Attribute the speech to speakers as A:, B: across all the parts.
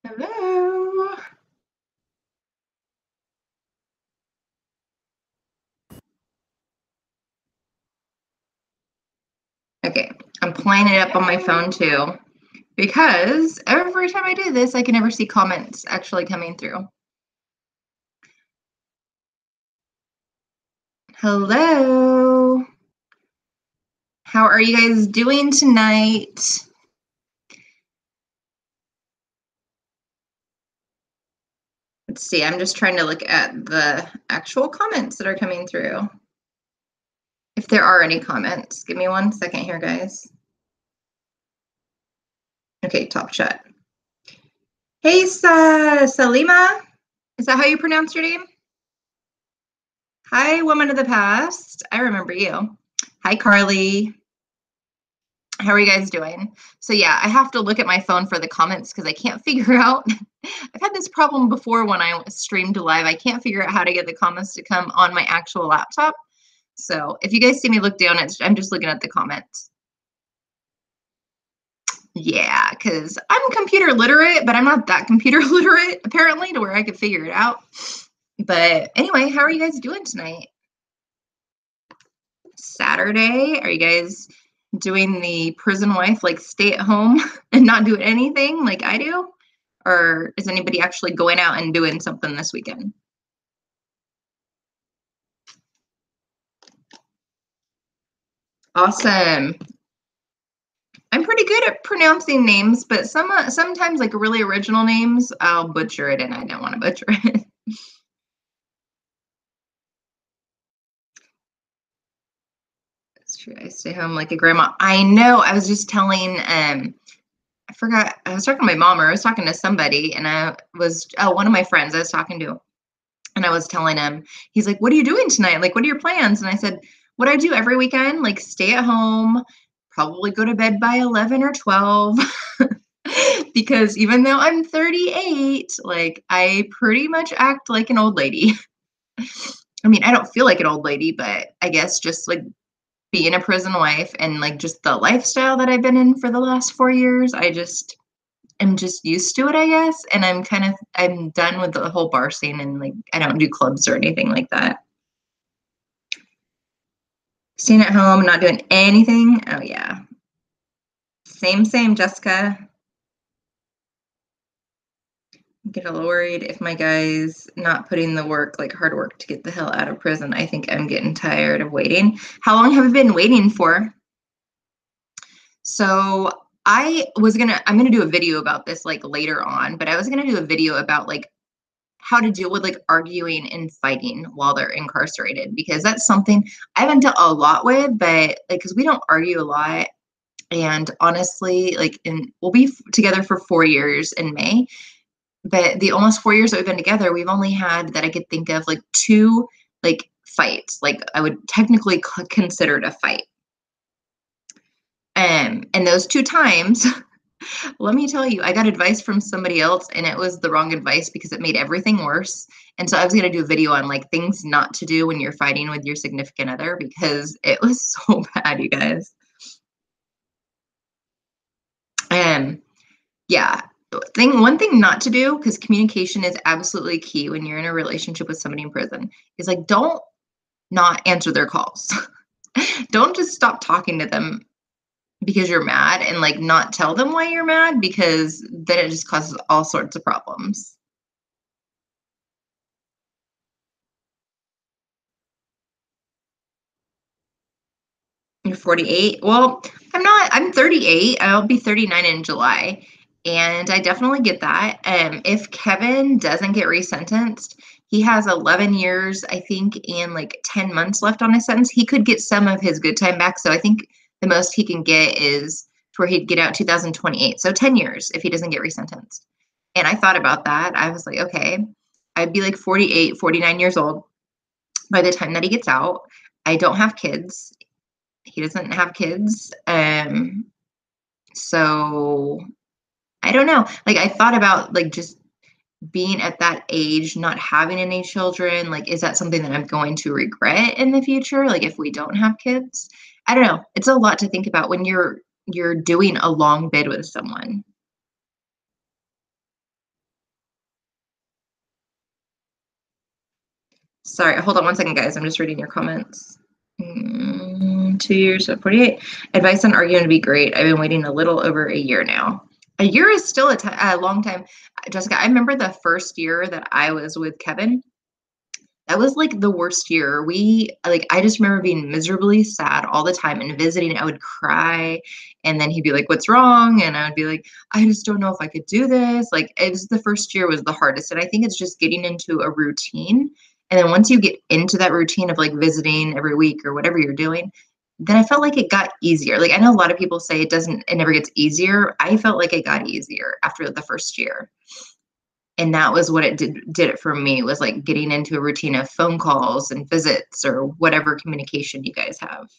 A: Hello. Okay, I'm playing it up on my phone too because every time I do this, I can never see comments actually coming through. Hello. How are you guys doing tonight? Let's see, I'm just trying to look at the actual comments that are coming through. If there are any comments, give me 1 second here, guys. Okay, top chat. Hey, Salima. Is that how you pronounce your name? Hi, woman of the past. I remember you. Hi, Carly. How are you guys doing? So yeah, I have to look at my phone for the comments because I can't figure out. I've had this problem before when I streamed live. I can't figure out how to get the comments to come on my actual laptop. So if you guys see me look down, I'm just looking at the comments. Yeah, because I'm computer literate, but I'm not that computer literate apparently to where I could figure it out. But anyway, how are you guys doing tonight? Saturday? Are you guys doing the prison wife, like stay at home and not do anything like I do? Or is anybody actually going out and doing something this weekend? Awesome. I'm pretty good at pronouncing names, but sometimes like really original names, I'll butcher it and I don't want to butcher it. That's true. I stay home like a grandma. I know. I was just telling I forgot. I was talking to my mom or I was talking to somebody and one of my friends I was talking to. And I was telling him, he's like, what are you doing tonight? Like, what are your plans? And I said, what I do every weekend, like stay at home, probably go to bed by 11 or 12. Because even though I'm 38, like I pretty much act like an old lady. I mean, I don't feel like an old lady, but I guess just like being a prison wife and like just the lifestyle that I've been in for the last 4 years, I'm just used to it, I guess. And I'm done with the whole bar scene and like I don't do clubs or anything like that. Staying at home, not doing anything. Oh yeah. Same, Jessica. I get a little worried if my guy's not putting the work, like hard work to get the hell out of prison. I think I'm getting tired of waiting. How long have you been waiting for? So I'm gonna do a video about this like later on, but I was gonna do a video about like how to deal with like arguing and fighting while they're incarcerated because that's something I haven't dealt a lot with, but like because we don't argue a lot. And honestly, like we'll be together for 4 years in May, but the almost 4 years that we've been together, we've only had that I could think of like two like fights, like I would technically consider it a fight. And those two times, let me tell you, I got advice from somebody else and it was the wrong advice because it made everything worse. And so I was going to do a video on like things not to do when you're fighting with your significant other because it was so bad, you guys. Yeah. One thing not to do, because communication is absolutely key when you're in a relationship with somebody in prison, is like don't not answer their calls. Don't just stop talking to them because you're mad and like not tell them why you're mad because then it just causes all sorts of problems. You're 48. Well, I'm 38. I'll be 39 in July. And I definitely get that. If Kevin doesn't get resentenced, he has 11 years, I think, and like 10 months left on his sentence. He could get some of his good time back. So I think the most he can get is to where he'd get out 2028. So 10 years if he doesn't get resentenced. And I thought about that. I was like, okay, I'd be like 48, 49 years old by the time that he gets out. I don't have kids. He doesn't have kids. So I don't know. Like I thought about like just being at that age, not having any children. Like, is that something that I'm going to regret in the future? Like if we don't have kids? I don't know. It's a lot to think about when you're doing a long bid with someone. Sorry, hold on one second, guys. I'm just reading your comments. 2 years, so 48. Advice on arguing would be great. I've been waiting a little over a year now. A year is still a long time. Jessica, I remember the first year that I was with Kevin. That was like the worst year. I just remember being miserably sad all the time and visiting. I would cry, and then he'd be like, "What's wrong?" And I would be like, "I just don't know if I could do this." Like, it was the first year was the hardest. And I think it's just getting into a routine. And then once you get into that routine of like visiting every week or whatever you're doing, then I felt like it got easier. Like, I know a lot of people say it never gets easier. I felt like it got easier after the first year. And that was what it did it for me, was like getting into a routine of phone calls and visits or whatever communication you guys have.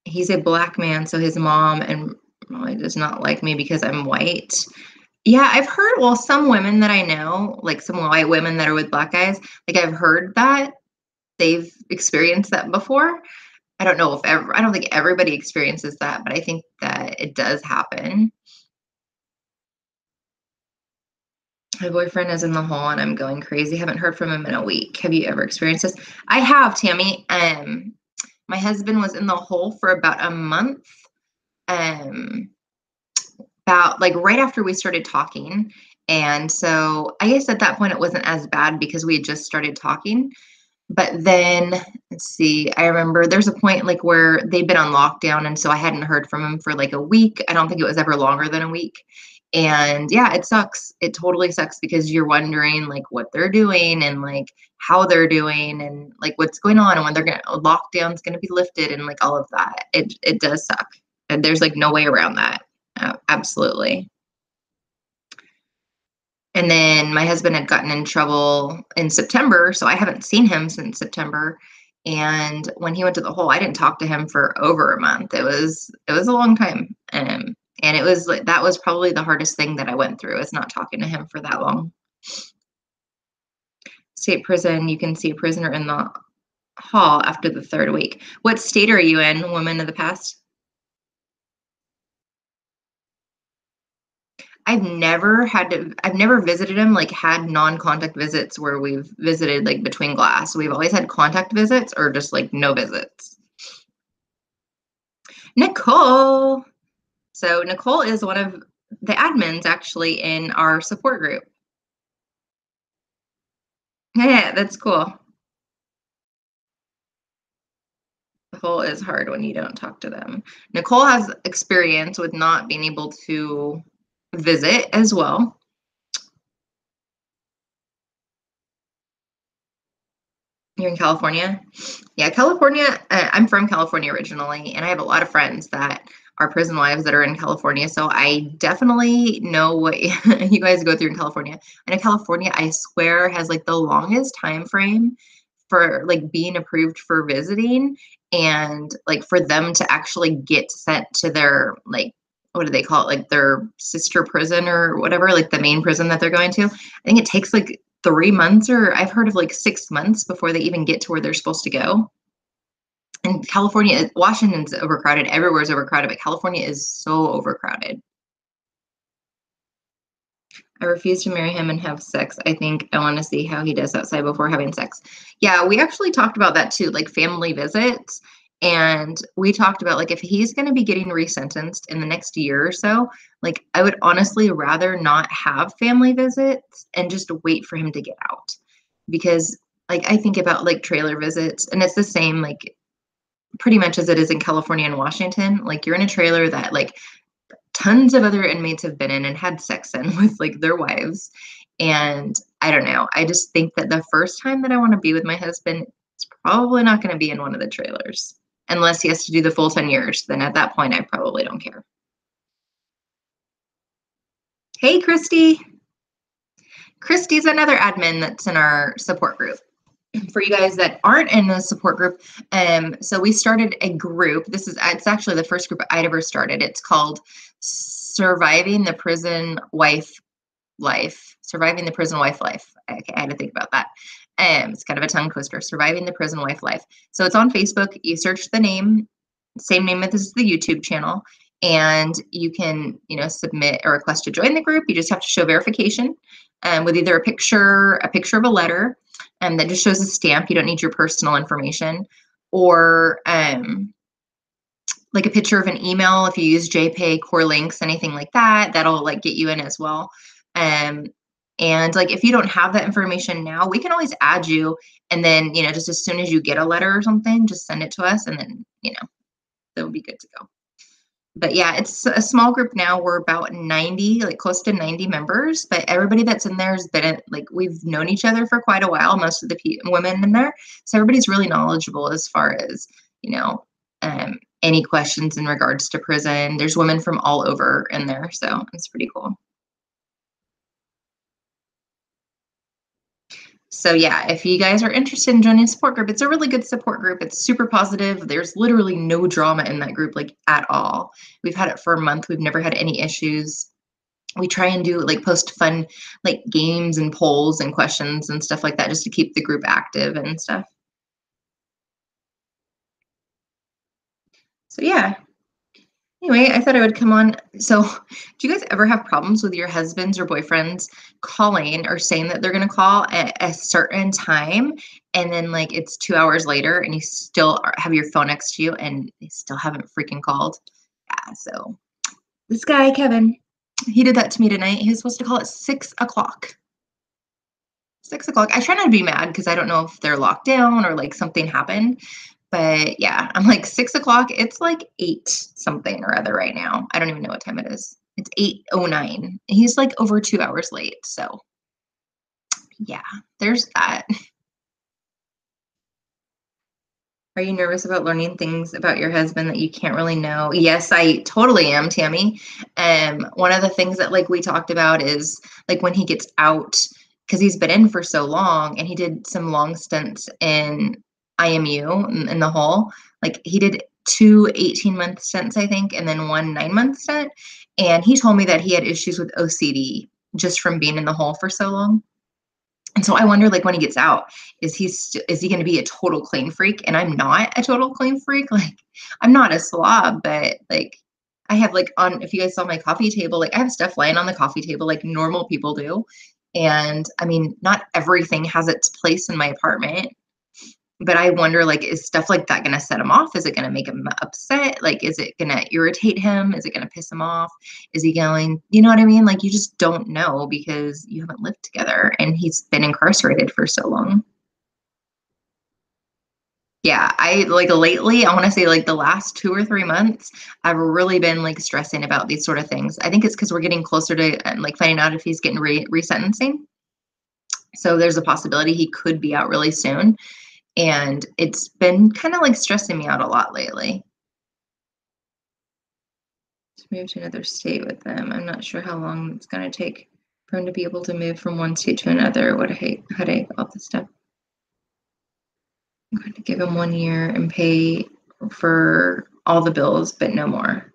A: He's a black man, so his mom and really does not like me because I'm white. Yeah, I've heard, well, some women that I know, like some white women that are with black guys, like I've heard that they've experienced that before. I don't think everybody experiences that, but I think that it does happen. My boyfriend is in the hole and I'm going crazy. Haven't heard from him in a week. Have you ever experienced this? I have, Tammy. My husband was in the hole for about a month. Um, about like right after we started talking. And so I guess at that point it wasn't as bad because we had just started talking. But then let's see, I remember there's a point like where they'd been on lockdown, and so I hadn't heard from him for like a week. I don't think it was ever longer than a week. And yeah, it sucks. It totally sucks because you're wondering like what they're doing and like how they're doing and like what's going on and when lockdown's gonna be lifted and like all of that. It does suck. And there's like no way around that. Absolutely. And then my husband had gotten in trouble in September, so I haven't seen him since September. And when he went to the hole, I didn't talk to him for over a month. It was a long time. And it was like that was probably the hardest thing that I went through, is not talking to him for that long. State prison, you can see a prisoner in the hall after the third week. What state are you in, woman of the past? I've never visited him, like had non-contact visits where we've visited like between glass. We've always had contact visits or just like no visits. Nicole. So Nicole is one of the admins actually in our support group. Yeah, that's cool. The hole is hard when you don't talk to them. Nicole has experience with not being able to visit as well. You're in California? Yeah, California. I'm from California originally, and I have a lot of friends that are prison wives that are in California. So I definitely know what you guys go through in California. And in California, I swear, has like the longest time frame for like being approved for visiting, and like for them to actually get sent to their like, what do they call it, like their sister prison or whatever, like the main prison that they're going to. I think it takes like 3 months, or I've heard of like 6 months before they even get to where they're supposed to go. And California, Washington's overcrowded, everywhere's overcrowded, but California is so overcrowded. I refuse to marry him and have sex. I think I want to see how he does outside before having sex. Yeah, we actually talked about that too, like family visits. And we talked about like if he's going to be getting resentenced in the next year or so, like I would honestly rather not have family visits and just wait for him to get out. Because like I think about like trailer visits, and it's the same like pretty much as it is in California and Washington. Like you're in a trailer that like tons of other inmates have been in and had sex in with like their wives. And I don't know. I just think that the first time that I want to be with my husband, it's probably not going to be in one of the trailers unless he has to do the full 10 years. Then at that point, I probably don't care. Hey, Christy. Christy's another admin that's in our support group. For you guys that aren't in the support group, so we started a group. It's actually the first group I'd ever started. It's called Surviving the Prison Wife Life. Surviving the Prison Wife Life. Okay, I had to think about that. It's kind of a tongue twister. Surviving the Prison Wife Life. So it's on Facebook. You search the name, same name as the YouTube channel, and you can, submit a request to join the group. You just have to show verification. with either a picture of a letter, that just shows a stamp. You don't need your personal information, or like a picture of an email. If you use JPay, Core Links, anything like that, that'll like get you in as well. Um, and like if you don't have that information now, we can always add you. And then, just as soon as you get a letter or something, just send it to us, and then, that would be good to go. But yeah, it's a small group now. We're about 90, like close to 90 members, but everybody that's in there has been like, we've known each other for quite a while, most of the women in there. So everybody's really knowledgeable as far as, any questions in regards to prison. There's women from all over in there. So it's pretty cool. So yeah, if you guys are interested in joining a support group, it's a really good support group. It's super positive. There's literally no drama in that group, like at all. We've had it for a month. We've never had any issues. We try and do like post fun like games and polls and questions and stuff like that, just to keep the group active and stuff. So yeah. Anyway, I thought I would come on. So, do you guys ever have problems with your husbands or boyfriends calling or saying that they're going to call at a certain time, and then like it's 2 hours later and you still have your phone next to you and they still haven't freaking called? Yeah. So this guy, Kevin, he did that to me tonight. He was supposed to call at 6 o'clock. 6 o'clock. I try not to be mad because I don't know if they're locked down or like something happened. But yeah, I'm like 6 o'clock. It's like 8 something or other right now. I don't even know what time it is. It's 8:09. He's like over 2 hours late. So yeah, there's that. Are you nervous about learning things about your husband that you can't really know? Yes, I totally am, Tammy. One of the things that like we talked about is like when he gets out, because he's been in for so long and he did some long stints in IMU in the hole. Like he did two 18-month stints, I think, and then one 9-month stint. And he told me that he had issues with OCD just from being in the hole for so long. And so I wonder, like, when he gets out, is he going to be a total clean freak? And I'm not a total clean freak. Like, I'm not a slob, but like, I have like if you guys saw my coffee table, like I have stuff lying on the coffee table like normal people do. And I mean, not everything has its place in my apartment. But I wonder, like, is stuff like that gonna set him off? Is it gonna make him upset? Like, is it gonna irritate him? Is it gonna piss him off? Is he going, you know what I mean? Like, you just don't know because you haven't lived together and he's been incarcerated for so long. Yeah, I like lately, I want to say like the last 2 or 3 months, I've really been like stressing about these sort of things. I think it's because we're getting closer to like finding out if he's getting resentencing. So there's a possibility he could be out really soon. And it's been kind of like stressing me out a lot lately. To move to another state with them. I'm not sure how long it's going to take for him to be able to move from one state to another. What a headache, all this stuff. I'm going to give him 1 year and pay for all the bills, but no more.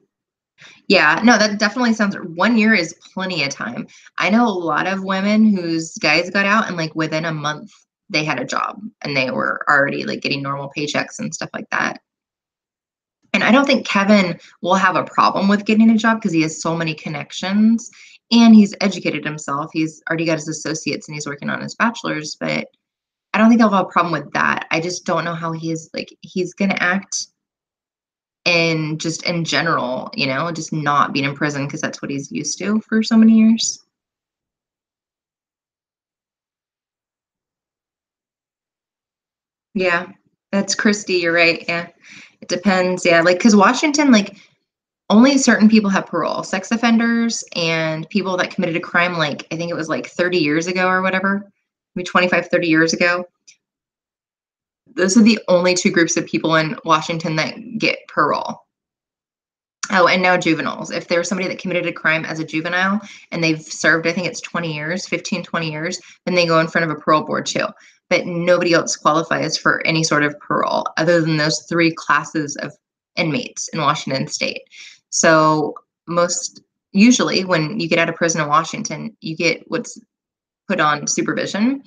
A: Yeah, no, that definitely sounds 1 year is plenty of time. I know a lot of women whose guys got out and like within a month they had a job and they were already like getting normal paychecks and stuff like that. And I don't think Kevin will have a problem with getting a job because he has so many connections and he's educated himself. He's already got his associates and he's working on his bachelor's, but I don't think I'll have a problem with that. I just don't know how he's going to act in just in general, just not being in prison because that's what he's used to for so many years. Yeah, that's Christy. You're right. Yeah, it depends. Yeah, like because Washington, like only certain people have parole, sex offenders and people that committed a crime, like I think it was like 30 years ago or whatever, maybe 25, 30 years ago. Those are the only two groups of people in Washington that get parole. Oh, and now juveniles. If there's somebody that committed a crime as a juvenile and they've served, I think it's 20 years, 15, 20 years, then they go in front of a parole board too. But nobody else qualifies for any sort of parole other than those three classes of inmates in Washington state. So most usually when you get out of prison in Washington, you get what's put on supervision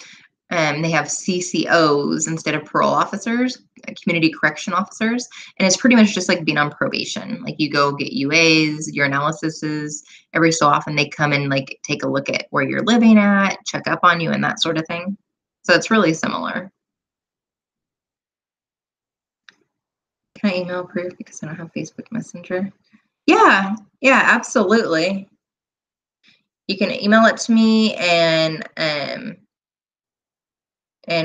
A: They have CCOs instead of parole officers, community correction officers, and it's pretty much just like being on probation. Like you go get UAs, your analyses. Every so often they come and like take a look at where you're living at, check up on you, and that sort of thing. So it's really similar. Can I email proof because I don't have Facebook Messenger? Yeah, yeah, absolutely. You can email it to me and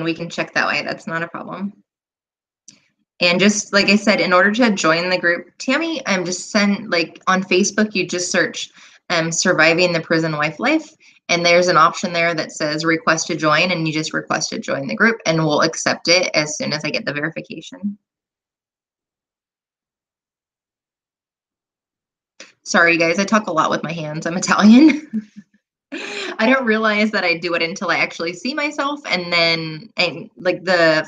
A: we can check that way. That's not a problem. And just like I said, in order to join the group, Tammy, just send like on Facebook, you just search surviving the prison wife life. And there's an option there that says request to join, and you just request to join the group and we'll accept it as soon as I get the verification. Sorry guys, I talk a lot with my hands. I'm Italian. I don't realize that I do it until I actually see myself, and then like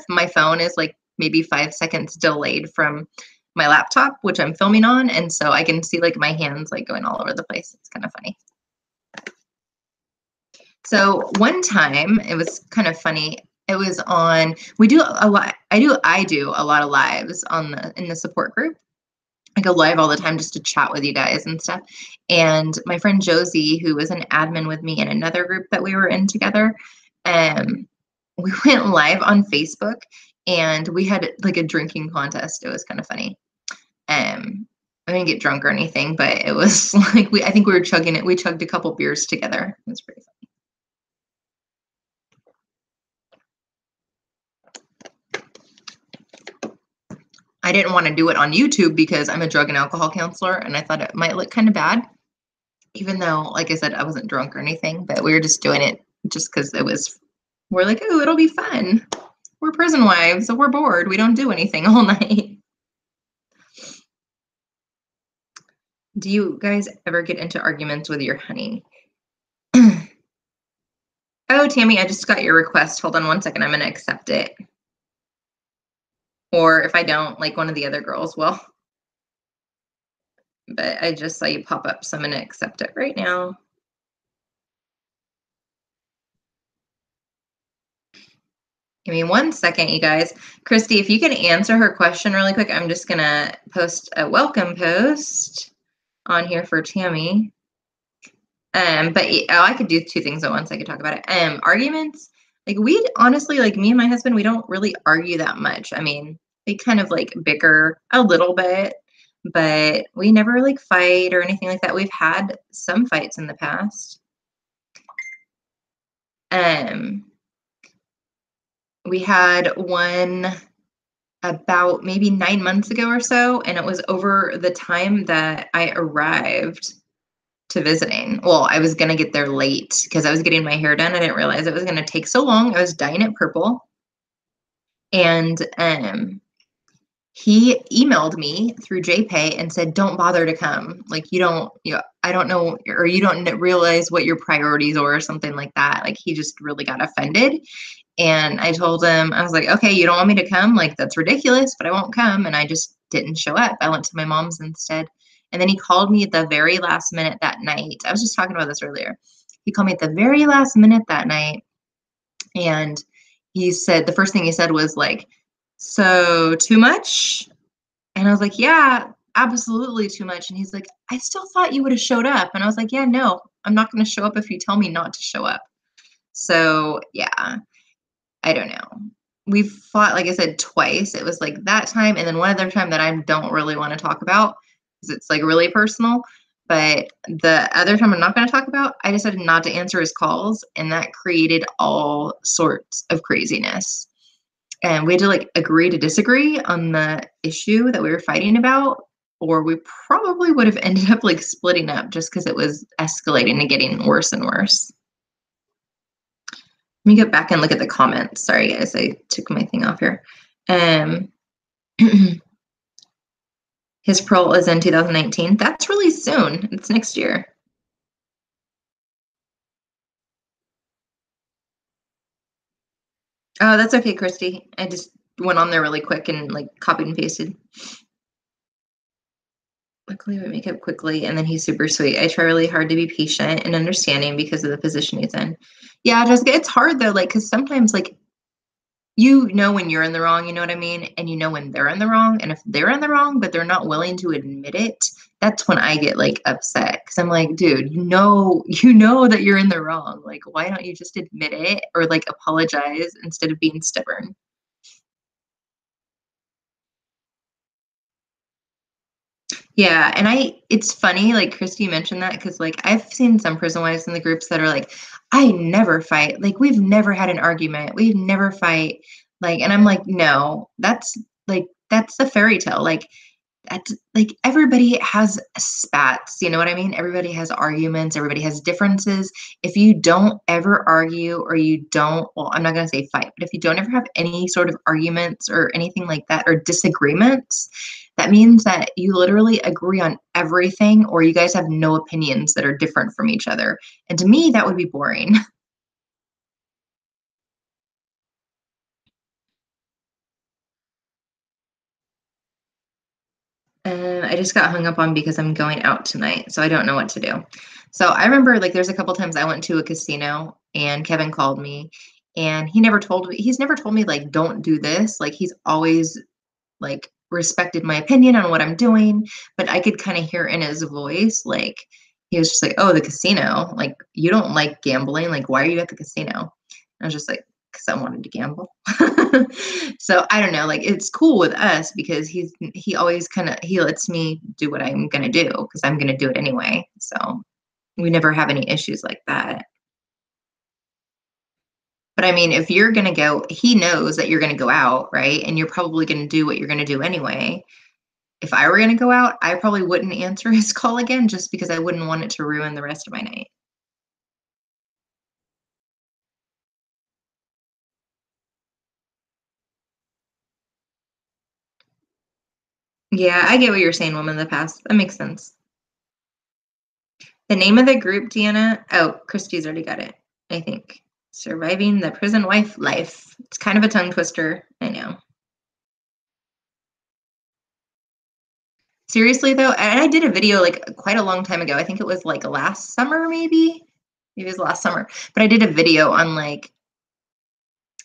A: my phone is like maybe 5 seconds delayed from my laptop, which I'm filming on, and so I can see like my hands like going all over the place. It's kind of funny. So one time it was kind of funny. It was on, we do a lot, I do a lot of lives in the support group. I go live all the time just to chat with you guys and stuff. And my friend Josie, who was an admin with me in another group that we were in together, we went live on Facebook and we had like a drinking contest. It was kind of funny. I didn't get drunk or anything, but it was like I think we were chugging it. We chugged a couple beers together. It was pretty funny. I didn't want to do it on YouTube because I'm a drug and alcohol counselor and I thought it might look kind of bad, even though, like I said, I wasn't drunk or anything, but we were just doing it just because we're like, oh, it'll be fun. We're prison wives, so we're bored. We don't do anything all night. Do you guys ever get into arguments with your honey? Oh, Tammy, I just got your request. Hold on one second. I'm going to accept it. Or if I don't, like one of the other girls will. But I just saw you pop up, so I'm going to accept it right now. Give me 1 second, you guys. Christy, if you can answer her question really quick, I'm just going to post a welcome post on here for Tammy. But I could do two things at once. I could talk about it. Arguments, like we honestly, like me and my husband, we don't really argue that much. I mean, we kind of like bicker a little bit, but we never like fight or anything like that. We've had some fights in the past. We had one about maybe 9 months ago or so, and it was over the time that I arrived to visiting. Well, I was gonna get there late because I was getting my hair done. I didn't realize it was gonna take so long. I was dyeing it purple. And he emailed me through JPay and said, don't bother to come. Like I don't know, or you don't realize what your priorities are or something like that. Like he just really got offended. And I told him, I was like, okay, you don't want me to come? Like, that's ridiculous, but I won't come. And I just didn't show up. I went to my mom's instead. And then he called me at the very last minute that night. I was just talking about this earlier. He called me at the very last minute that night. And he said, the first thing he said was like, so too much? And I was like, yeah, absolutely too much. And he's like, I still thought you would have showed up. And I was like, yeah, no, I'm not going to show up if you tell me not to show up. So yeah. I don't know. We've fought, like I said, twice. It was like that time, and then one other time that I don't really want to talk about because it's like really personal. But the other time I'm not going to talk about, I decided not to answer his calls, and that created all sorts of craziness. And we had to like agree to disagree on the issue that we were fighting about, or we probably would have ended up like splitting up just because it was escalating and getting worse and worse. Let me go back and look at the comments. Sorry, guys, I took my thing off here. His parole is in 2019. That's really soon. It's next year. Oh, that's okay, Christy. I just went on there really quick and like copied and pasted. Luckily, we make up quickly, and then he's super sweet. I try really hard to be patient and understanding because of the position he's in. Yeah, Jessica, it's hard though, like, because sometimes, like, you know when you're in the wrong, you know what I mean? And you know when they're in the wrong. And if they're in the wrong, but they're not willing to admit it, that's when I get like upset. Cause I'm like, dude, you know that you're in the wrong. Like, why don't you just admit it or like apologize instead of being stubborn? Yeah, and it's funny, like Christy mentioned that because like I've seen some prison wives in the groups that are like, I never fight. Like we've never had an argument. We've never fight. Like, and I'm like, no, that's a fairy tale. Like that's like everybody has spats, you know what I mean? Everybody has arguments, everybody has differences. If you don't ever argue or you don't, well, I'm not going to say fight, but if you don't ever have any sort of arguments or anything like that or disagreements, that means that you literally agree on everything or you guys have no opinions that are different from each other. And to me, that would be boring. I just got hung up on because I'm going out tonight, so I don't know what to do. So I remember like there's a couple times I went to a casino and Kevin called me and he's never told me like don't do this. Like he's always like respected my opinion on what I'm doing, but I could kind of hear in his voice like he was just like, "Oh, the casino. Like you don't like gambling. Like why are you at the casino?" I was just like, "Cuz I wanted to gamble." So I don't know, like it's cool with us because he always kind of he lets me do what I'm going to do because I'm going to do it anyway. So we never have any issues like that. But I mean, if you're going to go, he knows that you're going to go out, right? And you're probably going to do what you're going to do anyway. If I were going to go out, I probably wouldn't answer his call again just because I wouldn't want it to ruin the rest of my night. Yeah, I get what you're saying, woman of the past. That makes sense. The name of the group, Deanna? Oh, Christy's already got it, I think. Surviving the prison wife life. It's kind of a tongue twister. I know. Seriously though, and I did a video like quite a long time ago. I think it was like last summer, maybe. Maybe it was last summer. But I did a video on like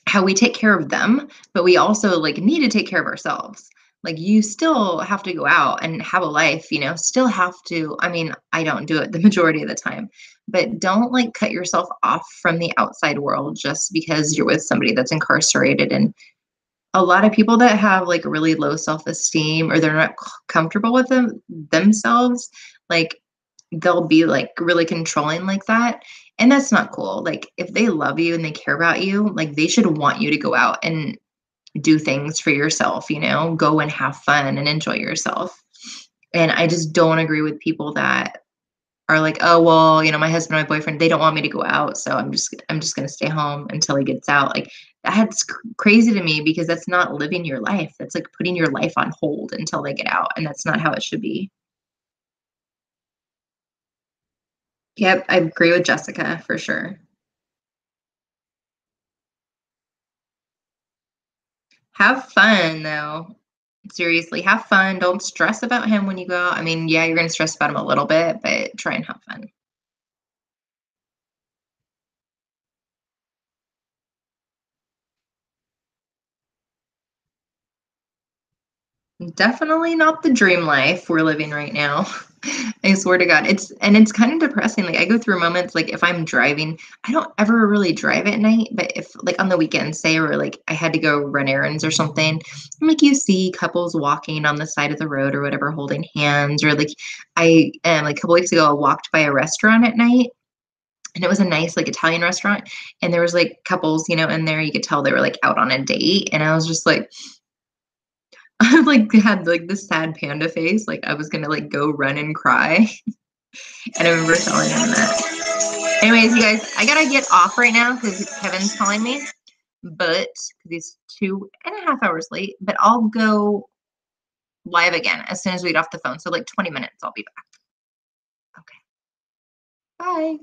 A: how we take care of them, but we also like need to take care of ourselves. Like you still have to go out and have a life, still have to. I mean, I don't do it the majority of the time, but don't like cut yourself off from the outside world just because you're with somebody that's incarcerated. And a lot of people that have like really low self-esteem or they're not comfortable with themselves, like they'll be like really controlling like that. And that's not cool. Like if they love you and they care about you, like they should want you to go out and do things for yourself, go and have fun and enjoy yourself. And I just don't agree with people that are like, oh well, my husband and my boyfriend, they don't want me to go out, so I'm just gonna stay home until he gets out. Like that's crazy to me because that's not living your life. That's like putting your life on hold until they get out, and that's not how it should be. Yep, I agree with Jessica for sure. Have fun though. Seriously, have fun. Don't stress about him when you go out. I mean, yeah, you're gonna stress about him a little bit, but try and have fun. Definitely not the dream life we're living right now. I swear to God. It's kind of depressing. Like I go through moments like if I'm driving, I don't ever really drive at night, but if like on the weekends, say or like I had to go run errands or something, like you see couples walking on the side of the road or whatever, holding hands, or like I like a couple weeks ago I walked by a restaurant at night and it was a nice like Italian restaurant and there was like couples, in there you could tell they were like out on a date and I was just like I like had like this sad panda face, like I was gonna like go run and cry. And I remember telling him that. Anyways, you guys, I gotta get off right now because Kevin's calling me. But because he's 2.5 hours late, but I'll go live again as soon as we get off the phone. So like 20 minutes, I'll be back. Okay. Bye.